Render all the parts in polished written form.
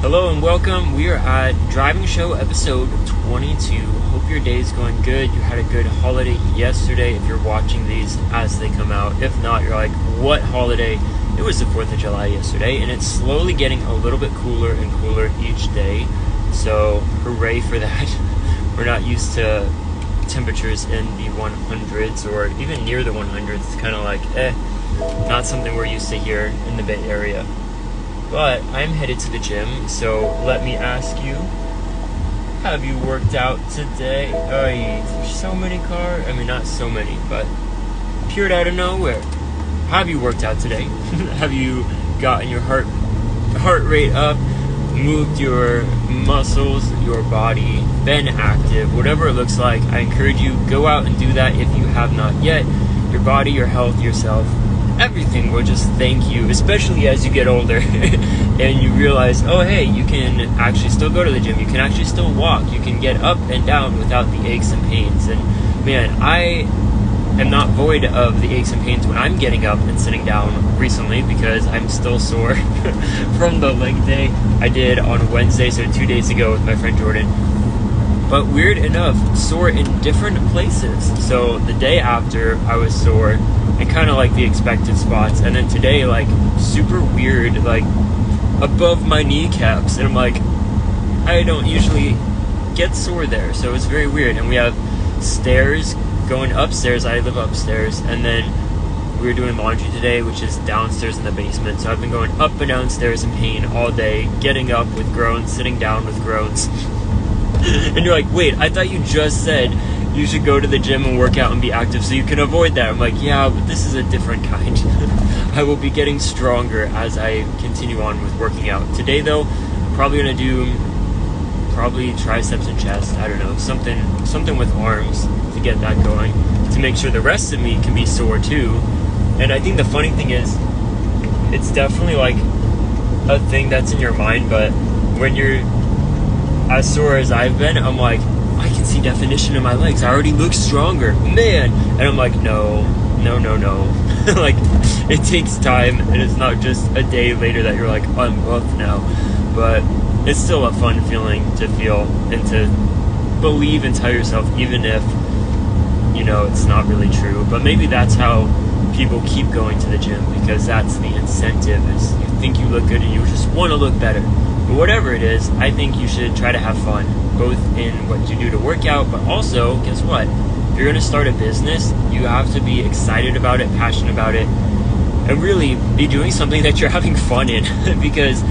Hello and welcome. We are at Driving Show episode 22. Hope your day is going good. You had a good holiday yesterday if you're watching these as they come out. If not, you're like, what holiday? It was the 4th of July yesterday, and it's slowly getting a little bit cooler and cooler each day. So hooray for that. We're not used to temperatures in the 100s or even near the 100s. It's kind of like, not something we're used to here in the Bay Area. But I'm headed to the gym, so let me ask you, have you worked out today? There's so many cars. I mean, not so many, but appeared out of nowhere. Have you worked out today? Have you gotten your heart rate up, moved your muscles, your body, been active, whatever it looks like? I encourage you, go out and do that if you have not yet. Your body, your health, yourself, everything will just thank you, especially as you get older and you realize, oh hey, you can actually still go to the gym, you can actually still walk, you can get up and down without the aches and pains. And man, I am not void of the aches and pains when I'm getting up and sitting down recently, because I'm still sore from the leg day I did on Wednesday, so 2 days ago with my friend Jordan. But weird enough, sore in different places. So the day after, I was sore and kind of like the expected spots, and then today, like super weird, like above my kneecaps, and I'm like, I don't usually get sore there, so it's very weird. And we have stairs going upstairs. I live upstairs, and then we were doing laundry today, which is downstairs in the basement. So I've been going up and downstairs in pain all day, getting up with groans, sitting down with groans. And you're like, wait, I thought you just said you should go to the gym and work out and be active so you can avoid that. I'm like, yeah, but this is a different kind. I will be getting stronger as I continue on with working out. Today, though, probably going to do triceps and chest. I don't know, something with arms to get that going, to make sure the rest of me can be sore too. And I think the funny thing is, it's definitely like a thing that's in your mind, but when you're as sore as I've been, I'm like, I can see definition in my legs. I already look stronger, man. And I'm like, no. Like, it takes time, and it's not just a day later that you're like, I'm buff now. But it's still a fun feeling to feel and to believe and tell yourself, even if, you know, it's not really true. But maybe that's how people keep going to the gym, because that's the incentive, is you think you look good and you just want to look better. But whatever it is, I think you should try to have fun, both in what you do to work out, but also, guess what? If you're going to start a business, you have to be excited about it, passionate about it, and really be doing something that you're having fun in, because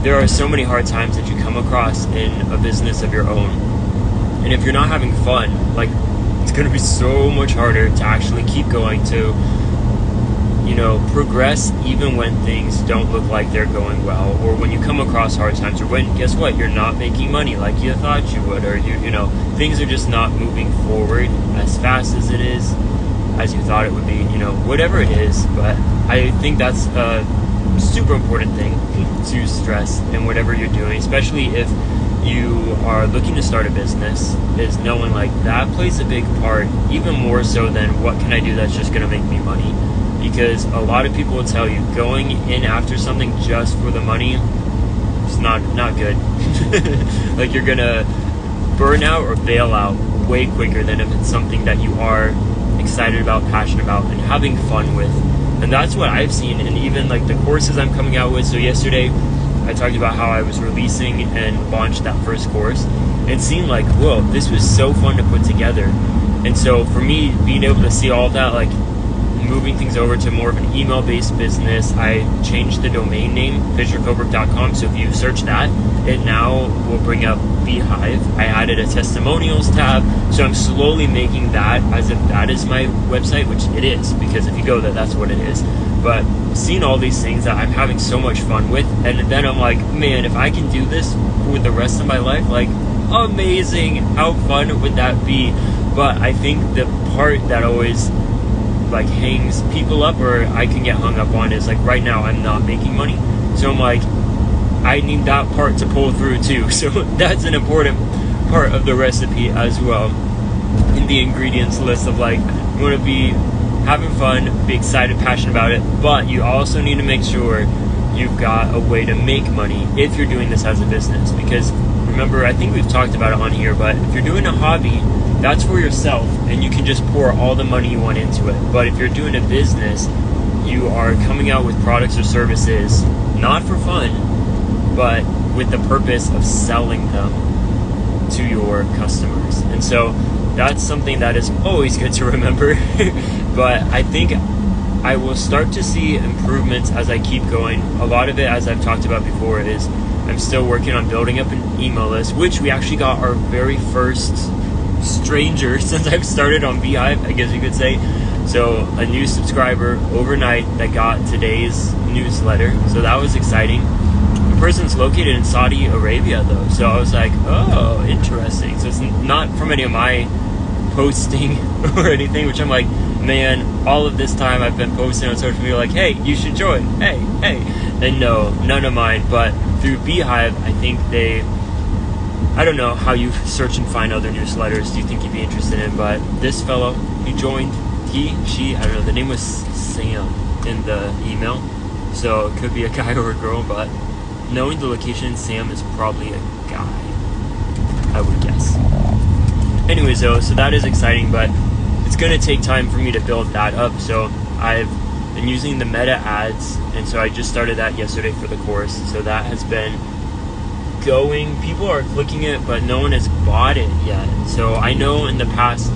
there are so many hard times that you come across in a business of your own. And if you're not having fun, like, it's going to be so much harder to actually keep going, to, you know, progress even when things don't look like they're going well, or when you come across hard times, or when, guess what, you're not making money like you thought you would, or you know, things are just not moving forward as fast as it is, as you thought it would be, you know, whatever it is. But I think that's a super important thing to stress in whatever you're doing, especially if you are looking to start a business, is knowing like that plays a big part, even more so than what can I do that's just going to make me money. Because a lot of people will tell you, going in after something just for the money is not good. Like, you're gonna burn out or bail out way quicker than if it's something that you are excited about, passionate about, and having fun with. And that's what I've seen. And even like the courses I'm coming out with. So yesterday I talked about how I was releasing and launched that first course. It seemed like, whoa, this was so fun to put together. And so for me, being able to see all of that, like moving things over to more of an email-based business, I changed the domain name, Philbrick.com. So if you search that, it now will bring up Beehive. I added a testimonials tab, so I'm slowly making that as if that is my website, which it is, because if you go there, that's what it is. But seeing all these things that I'm having so much fun with, and then I'm like, man, if I can do this for the rest of my life, like, amazing, how fun would that be? But I think the part that always like hangs people up, or I can get hung up on, is like, right now I'm not making money, so I'm like, I need that part to pull through too. So that's an important part of the recipe as well, in the ingredients list of like, you want to be having fun, be excited, passionate about it, but you also need to make sure you've got a way to make money if you're doing this as a business. Because remember, I think we've talked about it on here, but if you're doing a hobby, that's for yourself and you can just pour all the money you want into it. But if you're doing a business, you are coming out with products or services not for fun, but with the purpose of selling them to your customers. And so that's something that is always good to remember. But I think I will start to see improvements as I keep going. A lot of it, as I've talked about before, is I'm still working on building up an email list, which we actually got our very first stranger since I've started on Beehive, I guess you could say. So a new subscriber overnight that got today's newsletter. So that was exciting. The person's located in Saudi Arabia though. So I was like, oh, interesting. So it's not from any of my posting or anything, which I'm like, man, all of this time I've been posting on social media like, hey, you should join. Hey. And no, none of mine. But through Beehive, I think I don't know how you search and find other newsletters do you think you'd be interested in, but this fellow, he joined, she, I don't know, the name was Sam in the email, so it could be a guy or a girl, but knowing the location, Sam is probably a guy, I would guess. Anyways though, so that is exciting, but it's going to take time for me to build that up. So I've been using the meta ads, and so I just started that yesterday for the course, so that has been going. People are clicking it, but no one has bought it yet. So I know in the past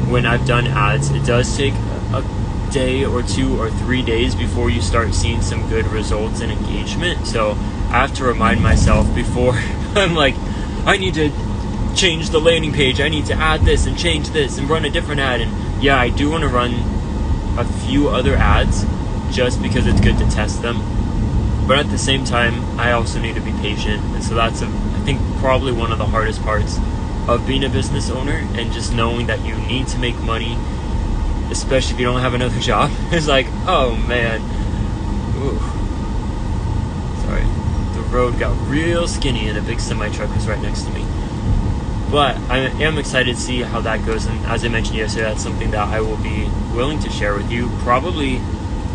when I've done ads, it does take a day or 2 or 3 days before you start seeing some good results and engagement. So I have to remind myself before I'm like, I need to change the landing page, I need to add this and change this and run a different ad. And yeah, I do want to run a few other ads just because it's good to test them. But at the same time, I also need to be patient. And so that's, I think, probably one of the hardest parts of being a business owner, and just knowing that you need to make money, especially if you don't have another job. It's like, oh man. Ooh. Sorry. The road got real skinny and a big semi-truck was right next to me. But I am excited to see how that goes. And as I mentioned yesterday, that's something that I will be willing to share with you, probably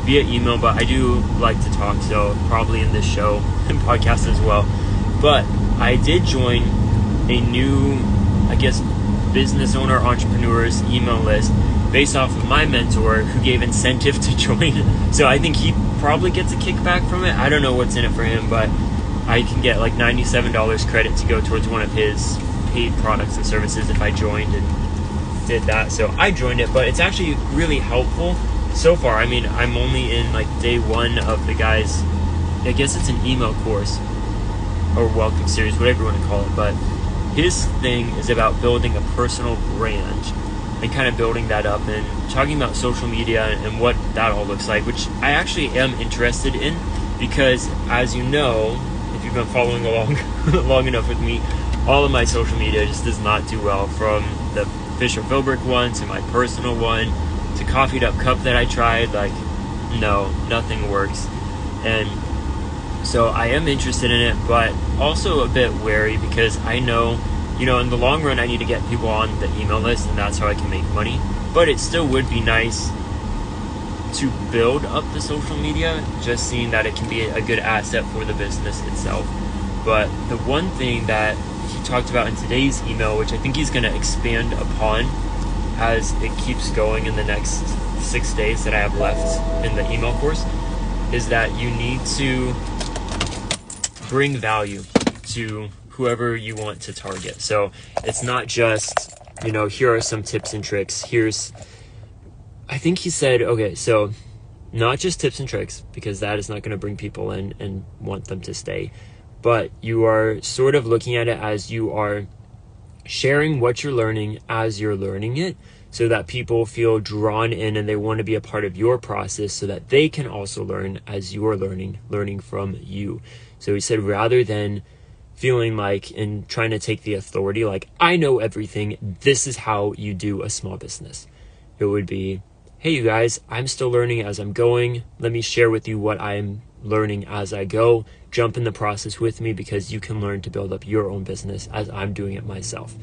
via email, but I do like to talk, so probably in this show and podcast as well. But I did join a new, I guess, business owner entrepreneurs email list based off of my mentor who gave incentive to join. So I think he probably gets a kickback from it. I don't know what's in it for him, but I can get like $97 credit to go towards one of his paid products and services if I joined and did that. So I joined it, but it's actually really helpful so far. I mean, I'm only in like day 1 of the guy's, I guess it's an email course or welcome series, whatever you want to call it, but his thing is about building a personal brand and kind of building that up and talking about social media and what that all looks like, which I actually am interested in, because as you know, if you've been following along long enough with me, all of my social media just does not do well, from the Philbrick one to my personal one to Coffeed Up Cup that I tried. Like, no, nothing works. And so I am interested in it, but also a bit wary, because I know, in the long run I need to get people on the email list, and that's how I can make money. But it still would be nice to build up the social media, just seeing that it can be a good asset for the business itself. But the one thing that he talked about in today's email, which I think he's going to expand upon as it keeps going in the next 6 days that I have left in the email course, is that you need to bring value to whoever you want to target. So it's not just, here are some tips and tricks. I think he said, okay, so not just tips and tricks, because that is not going to bring people in and want them to stay. But you are sort of looking at it as you are sharing what you're learning as you're learning it, so that people feel drawn in and they want to be a part of your process, so that they can also learn as you're learning from you. So he said, rather than feeling like and trying to take the authority, like, I know everything, this is how you do a small business. It would be, hey, you guys, I'm still learning as I'm going. Let me share with you what I'm learning as I go. Jump in the process with me, because you can learn to build up your own business as I'm doing it myself.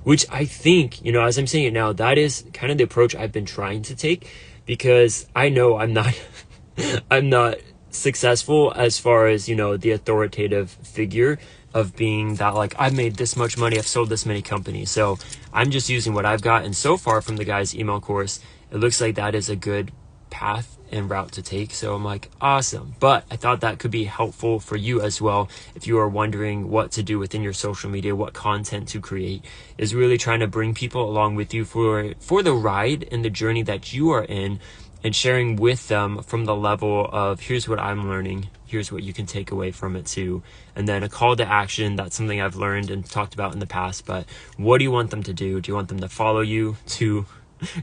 Which I think, as I'm saying it now, that is kind of the approach I've been trying to take, because I know I'm not successful as far as, the authoritative figure of being that, like, I've made this much money, I've sold this many companies. So I'm just using what I've got. And so far from the guy's email course, it looks like that is a good path and route to take. So I'm like, awesome. But I thought that could be helpful for you as well. If you are wondering what to do within your social media, what content to create, is really trying to bring people along with you for the ride and the journey that you are in, and sharing with them from the level of, here's what I'm learning, here's what you can take away from it too. And then a call to action. That's something I've learned and talked about in the past, but what do you want them to do? Do you want them to follow you, to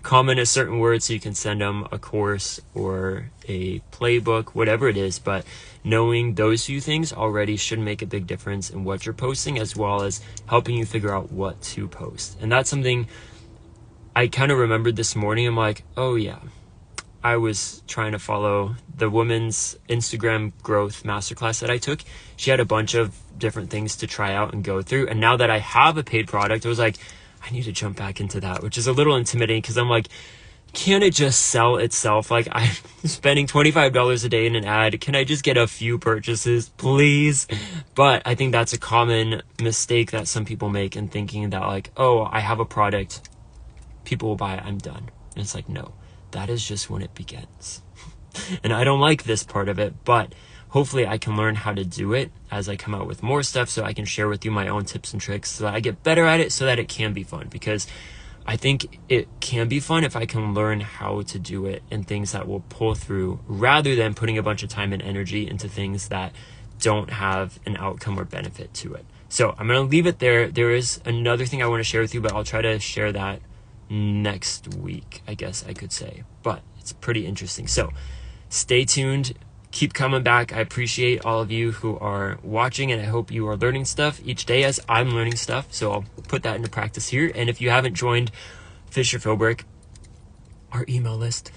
comment a certain word so you can send them a course or a playbook, whatever it is? But knowing those few things already should make a big difference in what you're posting, as well as helping you figure out what to post. And that's something I kind of remembered this morning. I'm like, oh yeah, I was trying to follow the woman's Instagram growth masterclass that I took. She had a bunch of different things to try out and go through. And now that I have a paid product, I was like, I need to jump back into that, which is a little intimidating, because I'm like, can't it just sell itself? Like, I'm spending $25 a day in an ad. Can I just get a few purchases, please? But I think that's a common mistake that some people make, in thinking that, like, oh, I have a product, people will buy it, I'm done. And it's like, no, that is just when it begins. And I don't like this part of it, but hopefully I can learn how to do it as I come out with more stuff, so I can share with you my own tips and tricks so that I get better at it, so that it can be fun. Because I think it can be fun if I can learn how to do it, and things that will pull through, rather than putting a bunch of time and energy into things that don't have an outcome or benefit to it. So I'm going to leave it there. There is another thing I want to share with you, but I'll try to share that next week, I guess I could say. But it's pretty interesting. So stay tuned. Keep coming back. I appreciate all of you who are watching, and I hope you are learning stuff each day as I'm learning stuff. So I'll put that into practice here. And if you haven't joined Fisher Philbrick, our email list,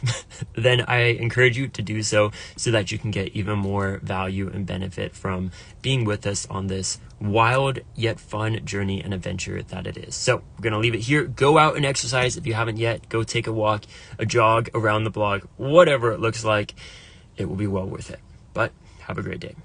then I encourage you to do so that you can get even more value and benefit from being with us on this wild yet fun journey and adventure that it is. So we're going to leave it here. Go out and exercise. If you haven't yet, go take a walk, a jog around the block, whatever it looks like. It will be well worth it. But have a great day.